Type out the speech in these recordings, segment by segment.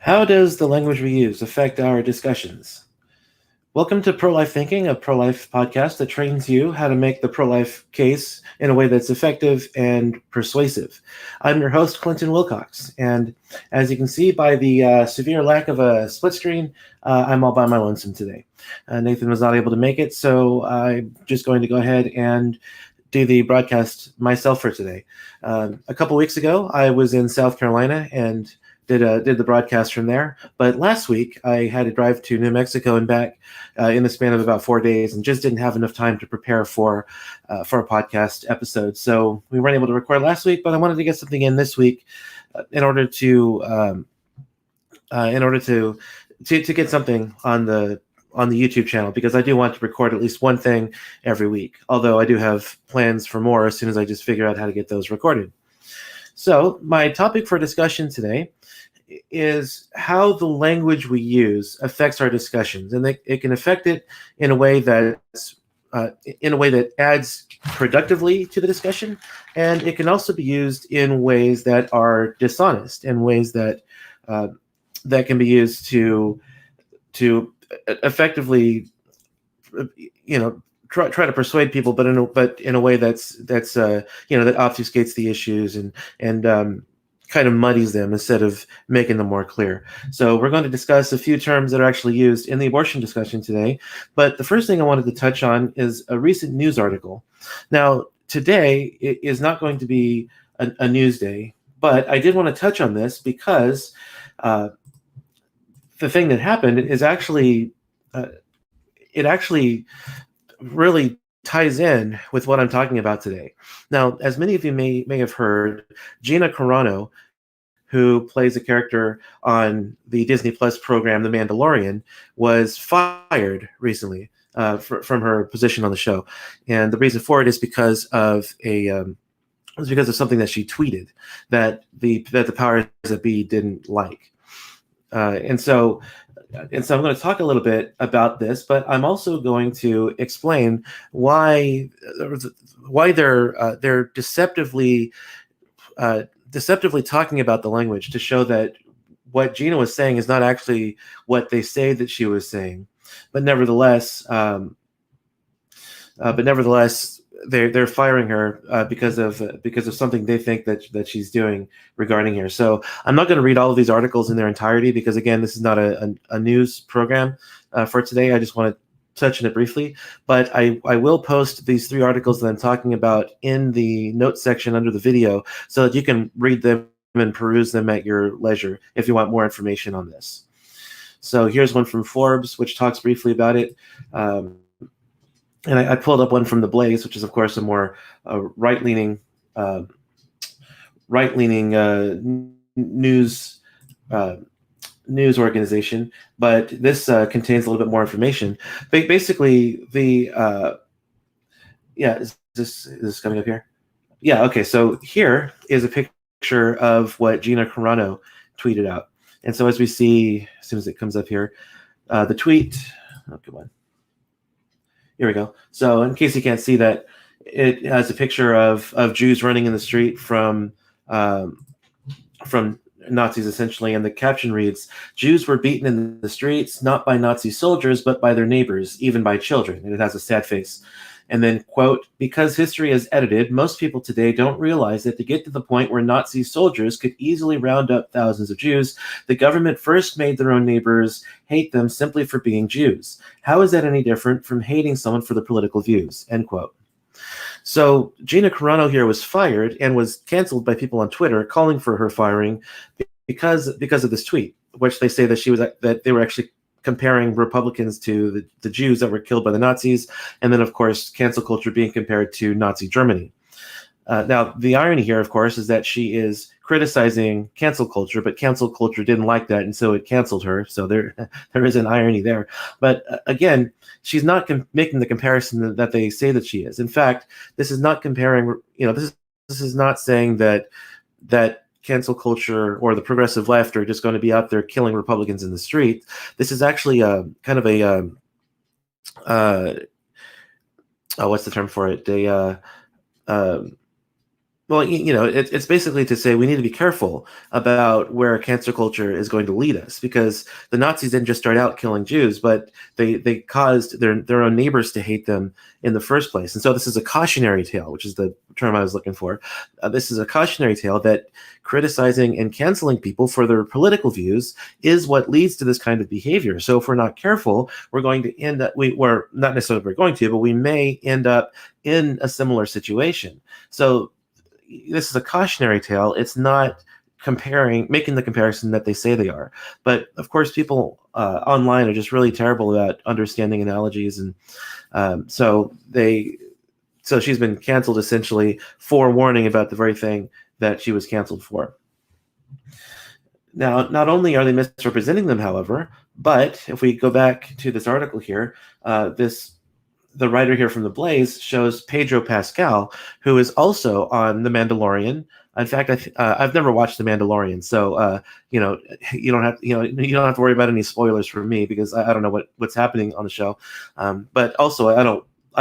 How does the language we use affect our discussions? Welcome to Pro-Life Thinking, a pro-life podcast that trains you how to make the pro-life case in a way that's effective and persuasive. I'm your host, Clinton Wilcox, and as you can see by the severe lack of a split screen, I'm all by my lonesome today. Nathan was not able to make it, so I'm just going to go ahead and do the broadcast myself for today. A couple weeks ago, I was in South Carolina and did the broadcast from there. But last week, I had to drive to New Mexico and back in the span of about 4 days, and just didn't have enough time to prepare for a podcast episode. So we weren't able to record last week, but I wanted to get something in this week in order to get something on the YouTube channel, because I do want to record at least one thing every week. Although I do have plans for more as soon as I just figure out how to get those recorded. So my topic for discussion today is how the language we use affects our discussions, and it can affect it in a way that adds productively to the discussion, and it can also be used in ways that are dishonest, and ways that can be used to effectively, try to persuade people, but in a way that obfuscates the issues and kind of muddies them instead of making them more clear. So we're going to discuss a few terms that are actually used in the abortion discussion today. But the first thing I wanted to touch on is a recent news article. Now, today it is not going to be a news day, but I did want to touch on this because the thing that happened is actually it actually really ties in with what I'm talking about today. Now, as many of you may have heard, Gina Carano, who plays a character on the Disney Plus program The Mandalorian, was fired recently from her position on the show, and the reason for it is because of something that she tweeted that the powers that be didn't like, and so I'm going to talk a little bit about this, but I'm also going to explain why they're deceptively talking about the language, to show that what Gina was saying is not actually what they say that she was saying, but nevertheless, they're firing her because of something they think that she's doing regarding her. So I'm not going to read all of these articles in their entirety, because again, this is not a news program for today. I just want to touch on it briefly, but I will post these 3 articles that I'm talking about in the notes section under the video, so that you can read them and peruse them at your leisure if you want more information on this. So here's one from Forbes, which talks briefly about it. And I pulled up one from The Blaze, which is, of course, a more right-leaning news organization, but this contains a little bit more information. Basically, is this coming up here? Yeah, okay. So here is a picture of what Gina Carano tweeted out, and so as we see, as soon as it comes up here, the tweet. Oh, come on. Here we go. So in case you can't see that, it has a picture of Jews running in the street from Nazis, essentially, and the caption reads, "Jews were beaten in the streets, not by Nazi soldiers, but by their neighbors, even by children." And it has a sad face. And then, quote, "Because history is edited, most people today don't realize that to get to the point where Nazi soldiers could easily round up thousands of Jews, the government first made their own neighbors hate them simply for being Jews. How is that any different from hating someone for their political views?" End quote. So Gina Carano here was fired and was canceled by people on Twitter calling for her firing because of this tweet, which they say that they were actually comparing Republicans to the Jews that were killed by the Nazis, and then, of course, cancel culture being compared to Nazi Germany. Now, the irony here, of course, is that she is criticizing cancel culture, but cancel culture didn't like that, and so it canceled her. So there is an irony there. But again, she's not making the comparison that they say that she is. In fact, this is not comparing. This is not saying that cancel culture or the progressive left are just going to be out there killing Republicans in the street. This is actually kind of a what's the term for it? Well, it's basically to say we need to be careful about where cancer culture is going to lead us, because the Nazis didn't just start out killing Jews, but they caused their own neighbors to hate them in the first place. And so this is a cautionary tale, which is the term I was looking for. This is a cautionary tale that criticizing and canceling people for their political views is what leads to this kind of behavior. So if we're not careful, we're going to end up, we're not necessarily we're going to, but we may end up in a similar situation. So this is a cautionary tale. It's not making the comparison that they say they are. But of course, people online are just really terrible about understanding analogies, and so she's been canceled essentially for warning about the very thing that she was canceled for. Now, not only are they misrepresenting them, however, but if we go back to this article here, the writer here from The Blaze shows Pedro Pascal, who is also on The Mandalorian. In fact, I've never watched The Mandalorian, so you don't have to worry about any spoilers for me, because I don't know what's happening on the show. But also, I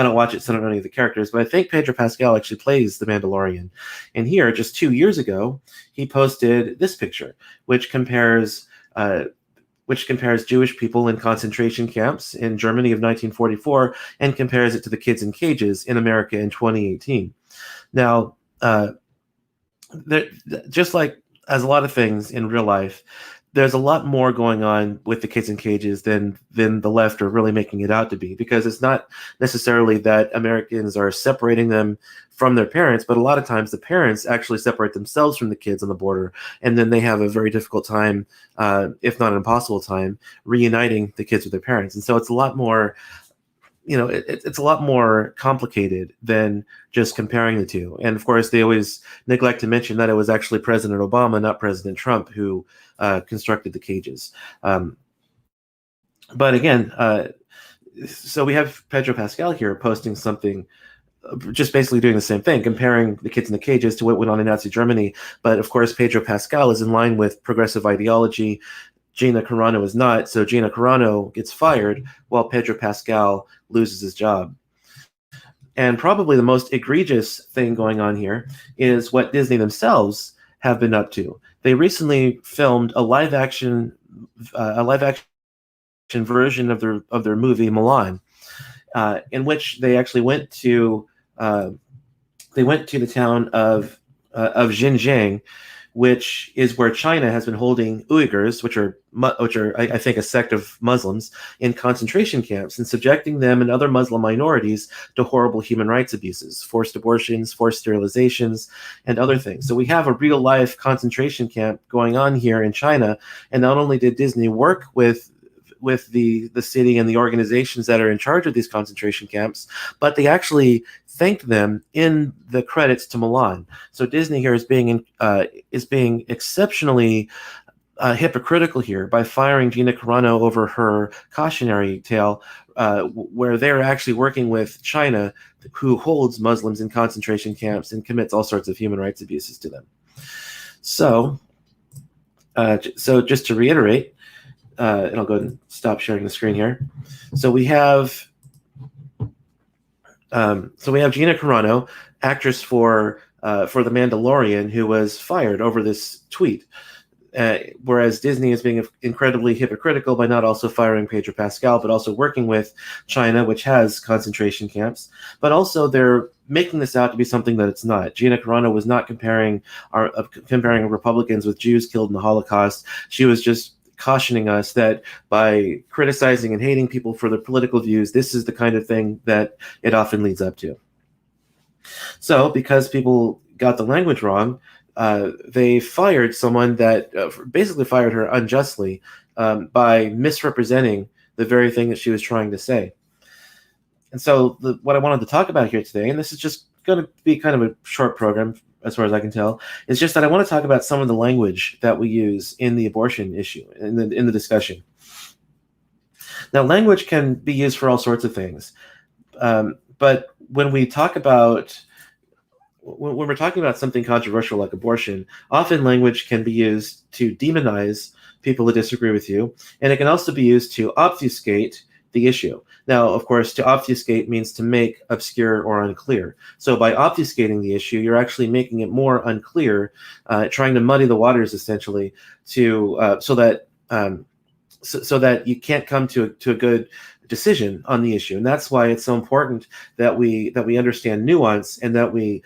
don't watch it, so I don't know any of the characters. But I think Pedro Pascal actually plays The Mandalorian. And here, just 2 years ago, he posted this picture, which compares Jewish people in concentration camps in Germany of 1944 and compares it to the kids in cages in America in 2018. Now, just like as a lot of things in real life, there's a lot more going on with the kids in cages than the left are really making it out to be, because it's not necessarily that Americans are separating them from their parents, but a lot of times the parents actually separate themselves from the kids on the border, and then they have a very difficult time, if not an impossible time, reuniting the kids with their parents. And so it's a lot more, it's a lot more complicated than just comparing the two. And of course, they always neglect to mention that it was actually President Obama, not President Trump, who constructed the cages. But again, so we have Pedro Pascal here posting something, just basically doing the same thing, comparing the kids in the cages to what went on in Nazi Germany. But of course, Pedro Pascal is in line with progressive ideology. Gina Carano is not. So Gina Carano gets fired while Pedro Pascal loses his job. And probably the most egregious thing going on here is what Disney themselves have been up to. They recently filmed a live action version of their movie Mulan, in which they actually went to the town of Xinjiang, which is where China has been holding Uyghurs, which are I think a sect of Muslims, in concentration camps and subjecting them and other Muslim minorities to horrible human rights abuses, forced abortions, forced sterilizations, and other things. So we have a real life concentration camp going on here in China, and not only did Disney work with the city and the organizations that are in charge of these concentration camps, but they actually thanked them in the credits to Mulan. So Disney here is being exceptionally hypocritical here by firing Gina Carano over her cautionary tale, where they're actually working with China, who holds Muslims in concentration camps and commits all sorts of human rights abuses to them. So just to reiterate, and I'll go ahead and stop sharing the screen here. So we have Gina Carano, actress for The Mandalorian, who was fired over this tweet. Whereas Disney is being incredibly hypocritical by not also firing Pedro Pascal, but also working with China, which has concentration camps. But also they're making this out to be something that it's not. Gina Carano was not comparing Republicans with Jews killed in the Holocaust. She was just cautioning us that by criticizing and hating people for their political views, this is the kind of thing that it often leads up to. So because people got the language wrong, they fired someone that basically fired her unjustly by misrepresenting the very thing that she was trying to say. And so what I wanted to talk about here today, and this is just going to be kind of a short program as far as I can tell, is just that I want to talk about some of the language that we use in the abortion issue, in the discussion. Now, language can be used for all sorts of things, but when we're talking about something controversial like abortion, often language can be used to demonize people who disagree with you, and it can also be used to obfuscate the issue. Now, of course, to obfuscate means to make obscure or unclear. So by obfuscating the issue, you're actually making it more unclear, trying to muddy the waters essentially, to so that you can't come to a good decision on the issue. And that's why it's so important that we understand nuance, and that we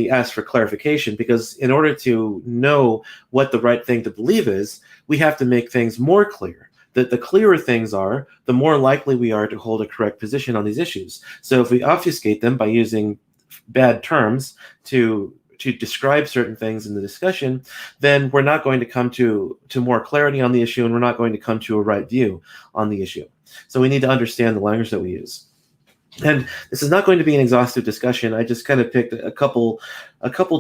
ask for clarification, because in order to know what the right thing to believe is, we have to make things more clear. That the clearer things are, the more likely we are to hold a correct position on these issues. So if we obfuscate them by using bad terms to describe certain things in the discussion, then we're not going to come to more clarity on the issue, and we're not going to come to a right view on the issue. So we need to understand the language that we use. And this is not going to be an exhaustive discussion. I just kind of picked a couple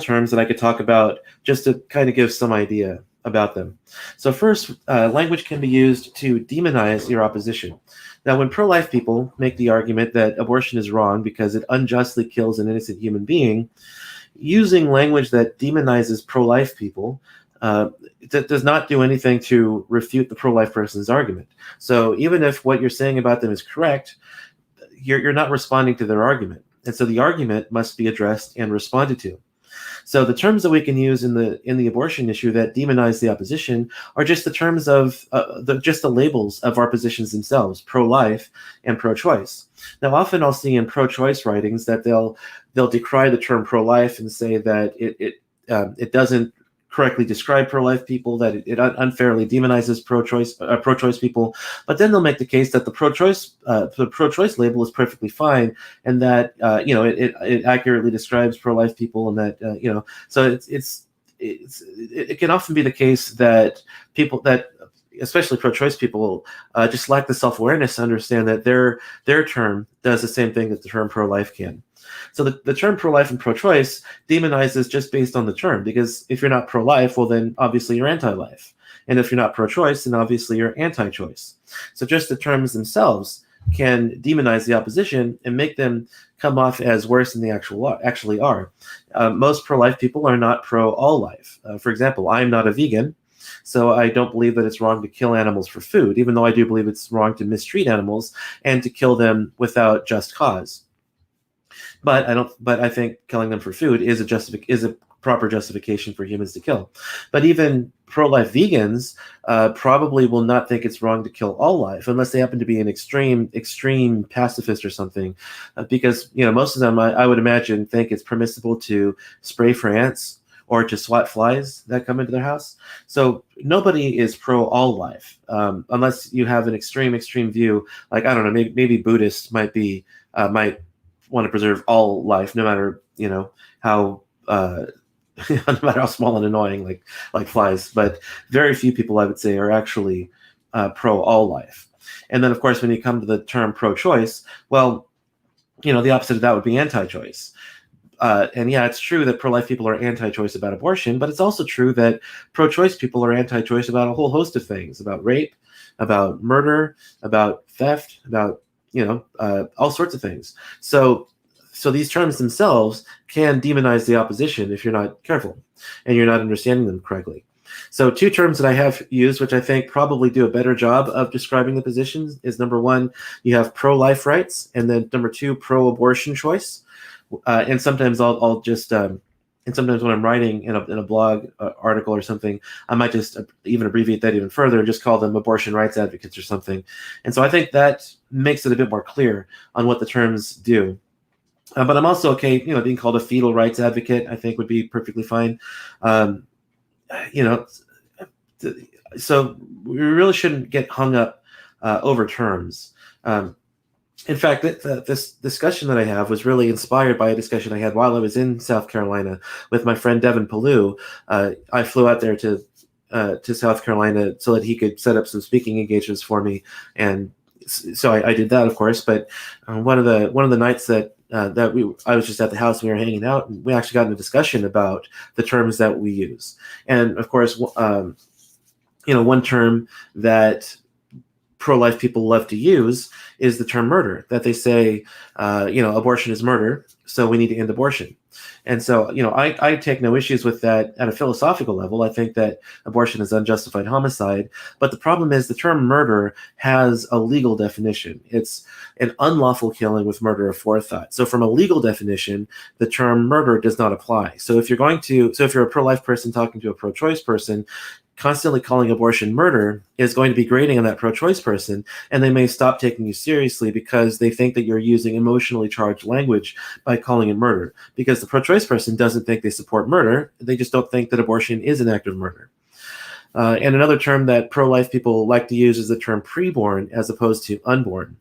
terms that I could talk about just to kind of give some idea about them. So first, language can be used to demonize your opposition. Now, when pro-life people make the argument that abortion is wrong because it unjustly kills an innocent human being, using language that demonizes pro-life people that does not do anything to refute the pro-life person's argument. So even if what you're saying about them is correct, you're not responding to their argument. And so the argument must be addressed and responded to. So the terms that we can use in the abortion issue that demonize the opposition are just the terms of the labels of our positions themselves: pro-life and pro-choice. Now, often I'll see in pro-choice writings that they'll decry the term pro-life and say that it doesn't correctly describe pro-life people, that it unfairly demonizes pro-choice people. But then they'll make the case that the pro-choice label is perfectly fine, and that it accurately describes pro-life people, and that so it can often be the case that people that, especially pro-choice people, just lack the self-awareness to understand that their term does the same thing that the term pro-life can. So the term pro-life and pro-choice demonizes just based on the term, because if you're not pro-life, well, then obviously you're anti-life. And if you're not pro-choice, then obviously you're anti-choice. So just the terms themselves can demonize the opposition and make them come off as worse than they actually are. Most pro-life people are not pro-all life. For example, I'm not a vegan, so I don't believe that it's wrong to kill animals for food, even though I do believe it's wrong to mistreat animals and to kill them without just cause. But I think killing them for food is a proper justification for humans to kill. But even pro-life vegans probably will not think it's wrong to kill all life, unless they happen to be an extreme pacifist or something, because most of them, I would imagine, think it's permissible to spray for ants or to swat flies that come into their house. So nobody is pro all life, unless you have an extreme view. Like, I don't know, maybe Buddhists might want to preserve all life, no matter how no matter how small and annoying, like flies. But very few people, I would say, are actually pro all life. And then, of course, when you come to the term pro-choice, well, the opposite of that would be anti-choice. And yeah, it's true that pro-life people are anti-choice about abortion, but it's also true that pro-choice people are anti-choice about a whole host of things: about rape, about murder, about theft, about all sorts of things. So these terms themselves can demonize the opposition if you're not careful and you're not understanding them correctly. So two terms that I have used, which I think probably do a better job of describing the positions, is number one, you have pro-life rights, and then number two, pro-abortion choice. And sometimes I'll just and sometimes when I'm writing in a blog article or something, I might just even abbreviate that even further and just call them abortion rights advocates or something. And so I think that makes it a bit more clear on what the terms do. But I'm also okay, being called a fetal rights advocate, I think would be perfectly fine. So we really shouldn't get hung up over terms. In fact, this discussion that I have was really inspired by a discussion I had while I was in South Carolina with my friend Devin Pallou. I flew out there to South Carolina so that he could set up some speaking engagements for me, and so I did that, of course. But one of the nights that I was just at the house and we were hanging out, and we actually got in a discussion about the terms that we use. And of course, one term that pro-life people love to use is the term murder, that they say, abortion is murder, so we need to end abortion. And so, I take no issues with that at a philosophical level. I think that abortion is unjustified homicide. But the problem is the term murder has a legal definition. It's an unlawful killing with murder of forethought. So from a legal definition, the term murder does not apply. So if you're a pro-life person talking to a pro-choice person, constantly calling abortion murder is going to be grating on that pro-choice person, and they may stop taking you seriously because they think that you're using emotionally charged language by calling it murder. Because the pro-choice person doesn't think they support murder, they just don't think that abortion is an act of murder. And another term that pro-life people like to use is the term preborn as opposed to unborn.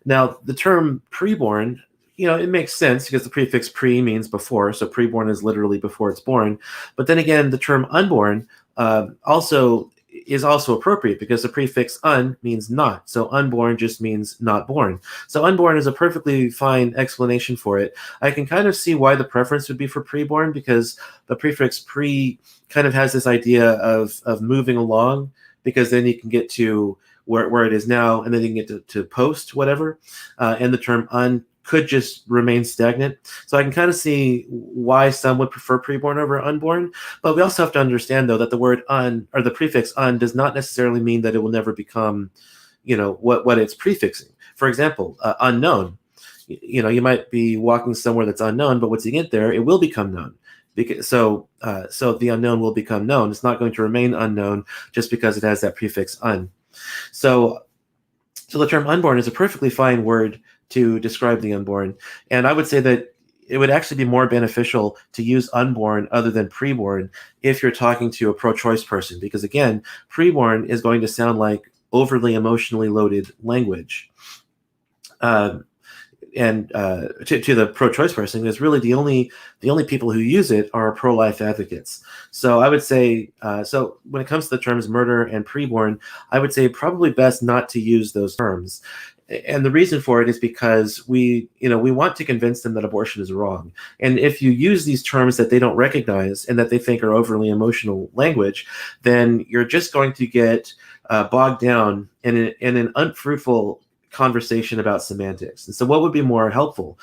Now, the term preborn, it makes sense because the prefix pre means before, so preborn is literally before it's born. But then again, the term unborn is also appropriate because the prefix un means not. So unborn just means not born. So unborn is a perfectly fine explanation for it. I can kind of see why the preference would be for preborn, because the prefix pre kind of has this idea of moving along, because then you can get to where it is now, and then you can get to post whatever. And the term un could just remain stagnant. So I can kind of see why some would prefer preborn over unborn. But we also have to understand, though, that the word un, or the prefix un, does not necessarily mean that it will never become, what it's prefixing. For example, unknown. You might be walking somewhere that's unknown, but once you get there, it will become known. So the unknown will become known. It's not going to remain unknown just because it has that prefix un. So the term unborn is a perfectly fine word to describe the unborn. And I would say that it would actually be more beneficial to use unborn other than preborn if you're talking to a pro-choice person, because again, preborn is going to sound like overly emotionally loaded language. And to the pro-choice person, is really the only people who use it are pro-life advocates. So I would say, so when it comes to the terms murder and preborn, I would say probably best not to use those terms. And the reason for it is because we want to convince them that abortion is wrong. And if you use these terms that they don't recognize and that they think are overly emotional language, then you're just going to get bogged down in an unfruitful conversation about semantics. And so what would be more helpful?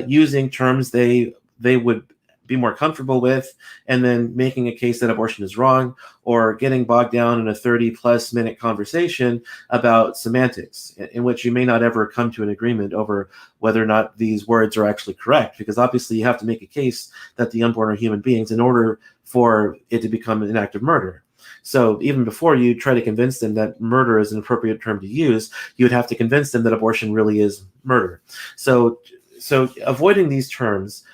Using terms they would be more comfortable with, and then making a case that abortion is wrong, or getting bogged down in a 30+ minute conversation about semantics, in which you may not ever come to an agreement over whether or not these words are actually correct, because obviously you have to make a case that the unborn are human beings in order for it to become an act of murder. So even before you try to convince them that murder is an appropriate term to use, you would have to convince them that abortion really is murder. So avoiding these terms,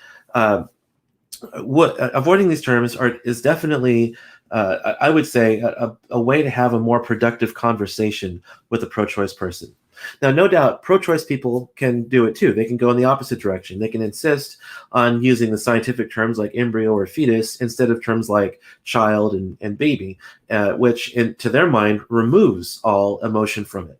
is definitely, I would say, a way to have a more productive conversation with a pro-choice person. Now, no doubt, pro-choice people can do it too. They can go in the opposite direction. They can insist on using the scientific terms like embryo or fetus instead of terms like child and baby, which, to their mind, removes all emotion from it.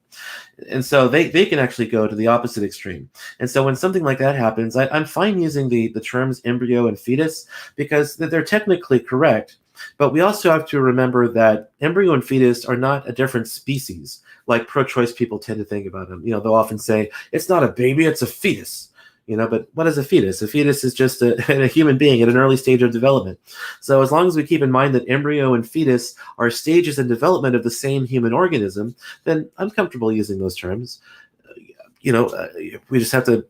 And so they can actually go to the opposite extreme. And so when something like that happens, I'm fine using the terms embryo and fetus because they're technically correct. But we also have to remember that embryo and fetus are not a different species, like pro-choice people tend to think about them. They'll often say, it's not a baby, it's a fetus. But what is a fetus? A fetus is just a human being at an early stage of development. So as long as we keep in mind that embryo and fetus are stages in development of the same human organism, then I'm comfortable using those terms. We just have to,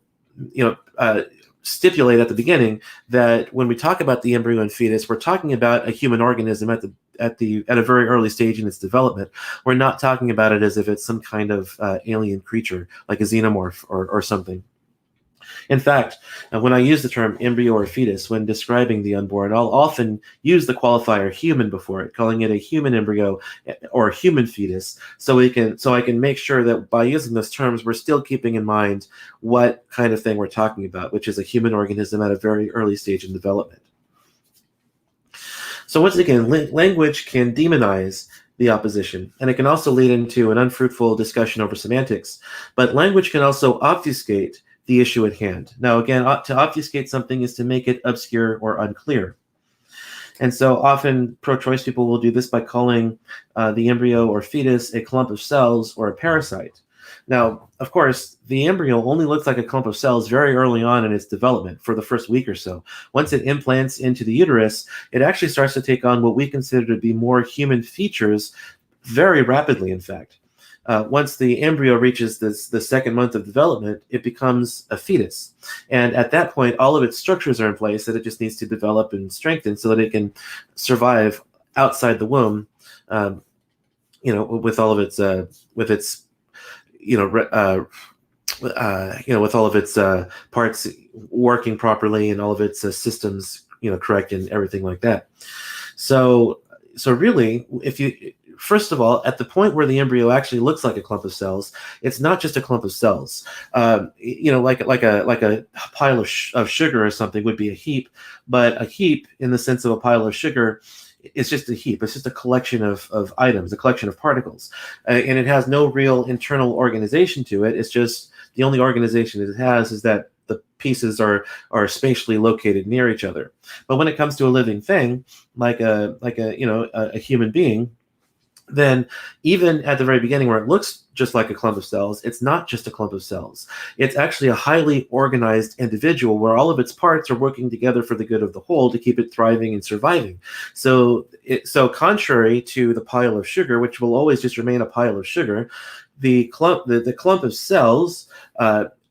stipulate at the beginning that when we talk about the embryo and fetus, we're talking about a human organism at a very early stage in its development. We're not talking about it as if it's some kind of alien creature like a xenomorph or something. In fact, when I use the term embryo or fetus when describing the unborn, I'll often use the qualifier human before it, calling it a human embryo or human fetus, so I can make sure that by using those terms, we're still keeping in mind what kind of thing we're talking about, which is a human organism at a very early stage in development. So once again, language can demonize the opposition, and it can also lead into an unfruitful discussion over semantics. But language can also obfuscate the issue at hand. Now, again, to obfuscate something is to make it obscure or unclear. And so often pro-choice people will do this by calling the embryo or fetus a clump of cells or a parasite. Now, of course, the embryo only looks like a clump of cells very early on in its development for the first week or so. Once it implants into the uterus, it actually starts to take on what we consider to be more human features very rapidly, in fact. Once the embryo reaches the second month of development, it becomes a fetus. And at that point, all of its structures are in place that it just needs to develop and strengthen so that it can survive outside the womb, with all of its, with its, with all of its parts working properly and all of its systems, correct and everything like that. So really, if you first of all, at the point where the embryo actually looks like a clump of cells, it's not just a clump of cells. Like a pile of sugar or something would be a heap, but a heap, in the sense of a pile of sugar, it's just a heap. It's just a collection of items, a collection of particles, and it has no real internal organization to it. It's just the only organization it has is that the pieces are spatially located near each other. But when it comes to a living thing, like a human being, then even at the very beginning where it looks just like a clump of cells, it's not just a clump of cells. It's actually a highly organized individual where all of its parts are working together for the good of the whole to keep it thriving and surviving. So contrary to the pile of sugar, which will always just remain a pile of sugar, the clump of cells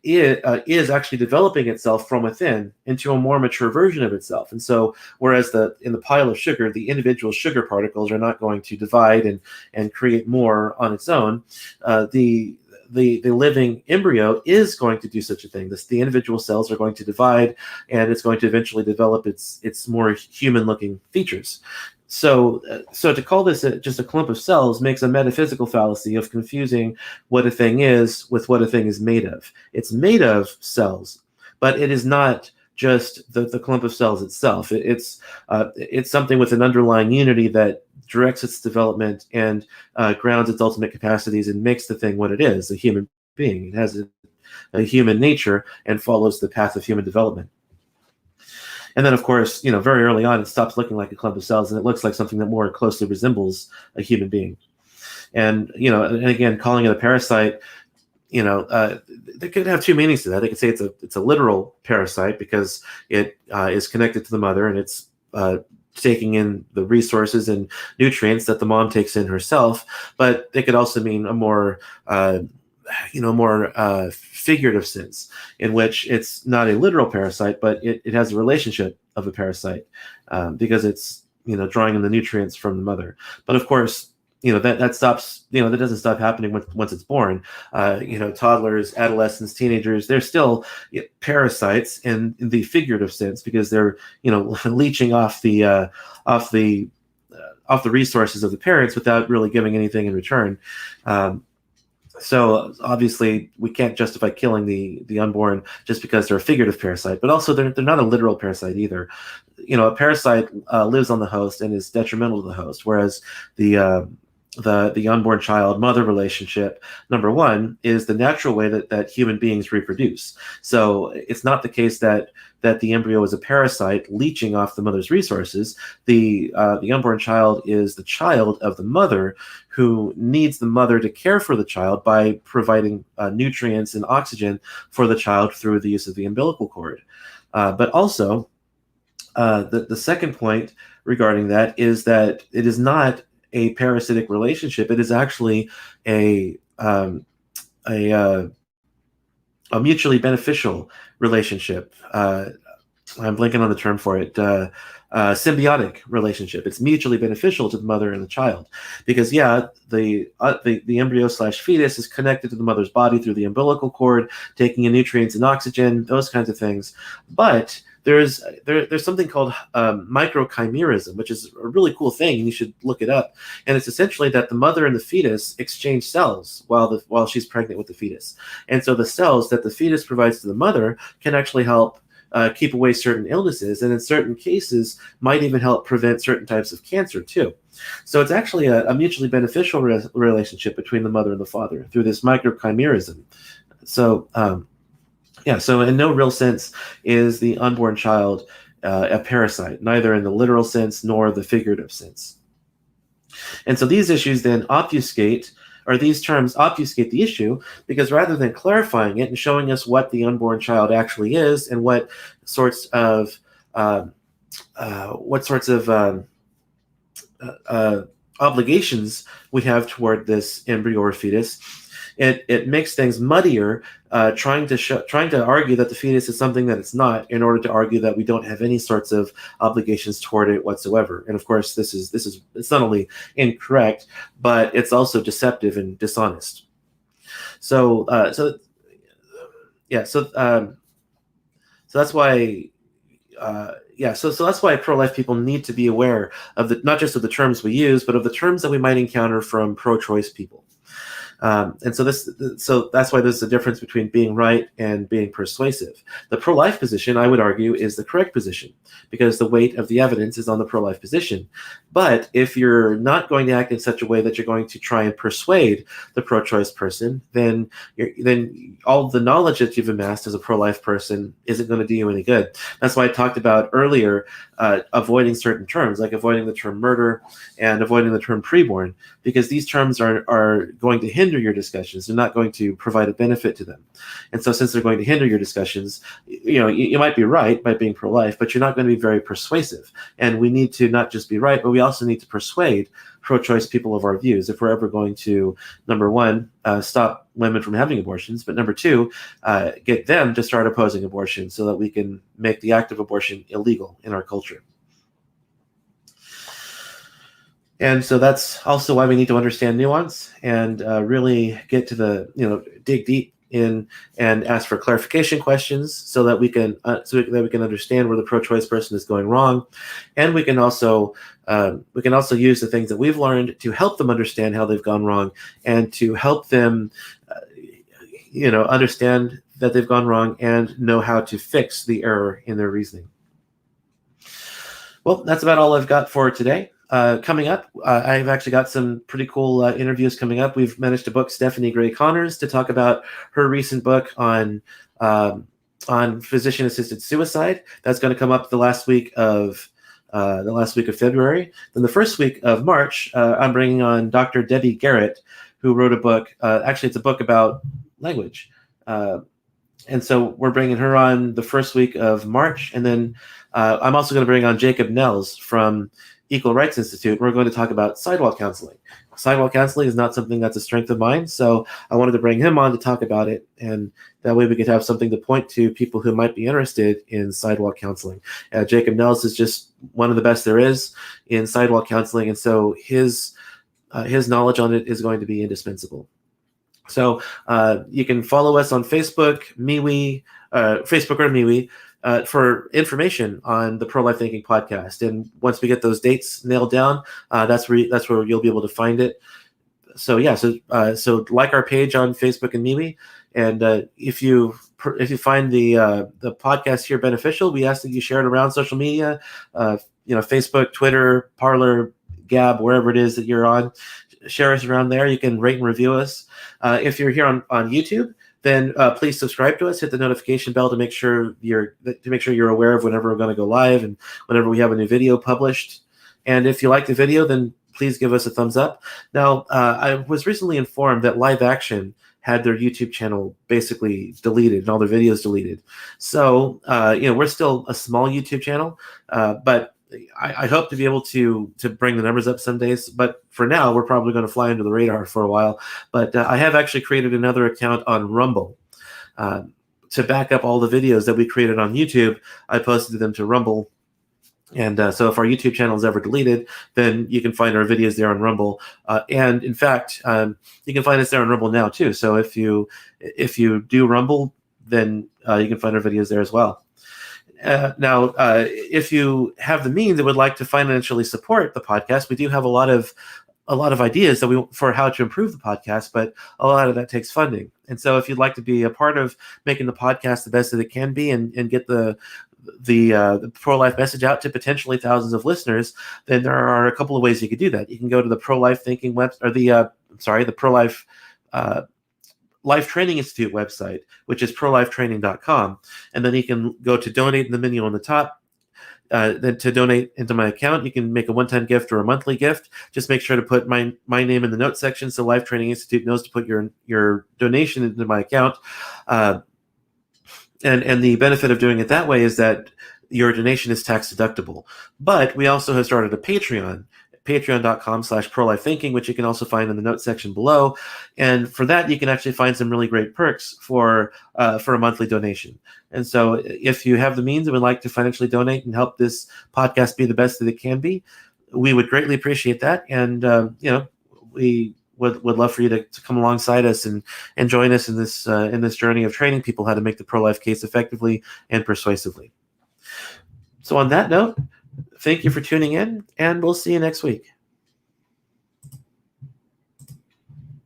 is actually developing itself from within into a more mature version of itself. And so, whereas in the pile of sugar, the individual sugar particles are not going to divide and create more on its own, the living embryo is going to do such a thing. The individual cells are going to divide, and it's going to eventually develop its more human-looking features. So to call this just a clump of cells makes a metaphysical fallacy of confusing what a thing is with what a thing is made of. It's made of cells, but it is not just the clump of cells itself. It's something with an underlying unity that directs its development and grounds its ultimate capacities and makes the thing what it is, a human being. It has a human nature and follows the path of human development. And then, of course, very early on, it stops looking like a clump of cells, and it looks like something that more closely resembles a human being. And again, calling it a parasite, they could have two meanings to that. They could say it's a literal parasite because it is connected to the mother, and it's taking in the resources and nutrients that the mom takes in herself. But they could also mean a more figurative sense, in which it's not a literal parasite, but it has a relationship of a parasite because it's drawing in the nutrients from the mother. But of course, that stops. That doesn't stop happening once it's born. Toddlers, adolescents, teenagers, they're still parasites in the figurative sense because they're leeching off the resources of the parents without really giving anything in return. So obviously we can't justify killing the unborn just because they're a figurative parasite, but also they're not a literal parasite either. A parasite lives on the host and is detrimental to the host, whereas the unborn child-mother relationship, number one, is the natural way that human beings reproduce. So it's not the case that the embryo is a parasite leeching off the mother's resources. The unborn child is the child of the mother who needs the mother to care for the child by providing nutrients and oxygen for the child through the use of the umbilical cord. But also, the second point regarding that is that it is not a parasitic relationship. It is actually a mutually beneficial relationship. I'm blanking on the term for it. Symbiotic relationship. It's mutually beneficial to the mother and the child, because the embryo / fetus is connected to the mother's body through the umbilical cord, taking in nutrients and oxygen, those kinds of things. But there's something called microchimerism, which is a really cool thing, and you should look it up. And it's essentially that the mother and the fetus exchange cells while she's pregnant with the fetus. And so the cells that the fetus provides to the mother can actually help keep away certain illnesses, and in certain cases might even help prevent certain types of cancer too. So it's actually a mutually beneficial relationship between the mother and the father through this microchimerism. So so in no real sense is the unborn child a parasite, neither in the literal sense nor the figurative sense. And so these issues then obfuscate or these terms obfuscate the issue, because rather than clarifying it and showing us what the unborn child actually is and what sorts of uh, uh, what sorts of uh, obligations we have toward this embryo or fetus, it makes things muddier, trying to argue that the fetus is something that it's not, in order to argue that we don't have any sorts of obligations toward it whatsoever. And of course, this is it's not only incorrect, but it's also deceptive and dishonest. So yeah, so that's why. So that's why pro-life people need to be aware of not just of the terms we use, but of the terms that we might encounter from pro-choice people. And so that's why there's a difference between being right and being persuasive. The pro-life position, I would argue, is the correct position, because the weight of the evidence is on the pro-life position. But if you're not going to act in such a way that you're going to try and persuade the pro-choice person, then all the knowledge that you've amassed as a pro-life person isn't going to do you any good. That's why I talked about earlier avoiding certain terms, like avoiding the term murder and avoiding the term preborn, because these terms are going to hinder your discussions. They're not going to provide a benefit to them. And so since they're going to hinder your discussions, you might be right by being pro-life, but you're not going to be very persuasive. And we need to not just be right, but we also need to persuade pro-choice people of our views if we're ever going to, number one, stop women from having abortions, but number two, get them to start opposing abortion so that we can make the act of abortion illegal in our culture. And so that's also why we need to understand nuance and really get to dig deep in and ask for clarification questions so that we can understand where the pro-choice person is going wrong, and we can also use the things that we've learned to help them understand how they've gone wrong, and to help them understand that they've gone wrong and know how to fix the error in their reasoning. Well, that's about all I've got for today. Coming up, I've actually got some pretty cool interviews coming up. We've managed to book Stephanie Gray Connors to talk about her recent book on physician-assisted suicide. That's going to come up the last week of February. Then the first week of March, I'm bringing on Dr. Debbie Garrett, who wrote a book. Actually, it's a book about language. And so we're bringing her on the first week of March. And then I'm also going to bring on Jacob Nels from Equal Rights Institute. We're going to talk about sidewalk counseling. Sidewalk counseling is not something that's a strength of mine, so I wanted to bring him on to talk about it, and that way we could have something to point to people who might be interested in sidewalk counseling. Jacob Nels is just one of the best there is in sidewalk counseling, and so his knowledge on it is going to be indispensable. So you can follow us on Facebook, Facebook or MeWe, for information on the Pro-Life Thinking podcast. And once we get those dates nailed down, that's where you'll be able to find it. So yeah, so like our page on Facebook and MeWe, and if you find the podcast here beneficial, we ask that you share it around social media, Facebook, Twitter, Parler, Gab, wherever it is that you're on. Share us around there. You can rate and review us. If you're here on YouTube, then please subscribe to us. Hit the notification bell to make sure you're aware of whenever we're going to go live and whenever we have a new video published. And if you like the video, then please give us a thumbs up. Now, I was recently informed that Live Action had their YouTube channel basically deleted and all their videos deleted. So we're still a small YouTube channel, but I hope to be able to bring the numbers up some days, but for now, we're probably going to fly under the radar for a while. But I have actually created another account on Rumble to back up all the videos that we created on YouTube. I posted them to Rumble. And so if our YouTube channel is ever deleted, then you can find our videos there on Rumble. And in fact, you can find us there on Rumble now, too. So if you do Rumble, then you can find our videos there as well. Now, if you have the means and would like to financially support the podcast, we do have a lot of ideas for how to improve the podcast, but a lot of that takes funding. And so if you'd like to be a part of making the podcast the best that it can be and get the pro-life message out to potentially thousands of listeners, then there are a couple of ways you could do that. You can go to the Pro-Life Thinking website, or the Pro-Life Life Training Institute website, which is prolifetraining.com. And then you can go to donate in the menu on the top. to donate into my account. You can make a one-time gift or a monthly gift. Just make sure to put my name in the notes section so Life Training Institute knows to put your donation into my account. And the benefit of doing it that way is that your donation is tax deductible. But we also have started a Patreon, patreon.com/prolifethinking, which you can also find in the notes section below. And for that, you can actually find some really great perks for a monthly donation. And so if you have the means and would like to financially donate and help this podcast be the best that it can be, we would greatly appreciate that. And, we would love for you to come alongside us and join us in this journey of training people how to make the pro-life case effectively and persuasively. So on that note, thank you for tuning in, and we'll see you next week.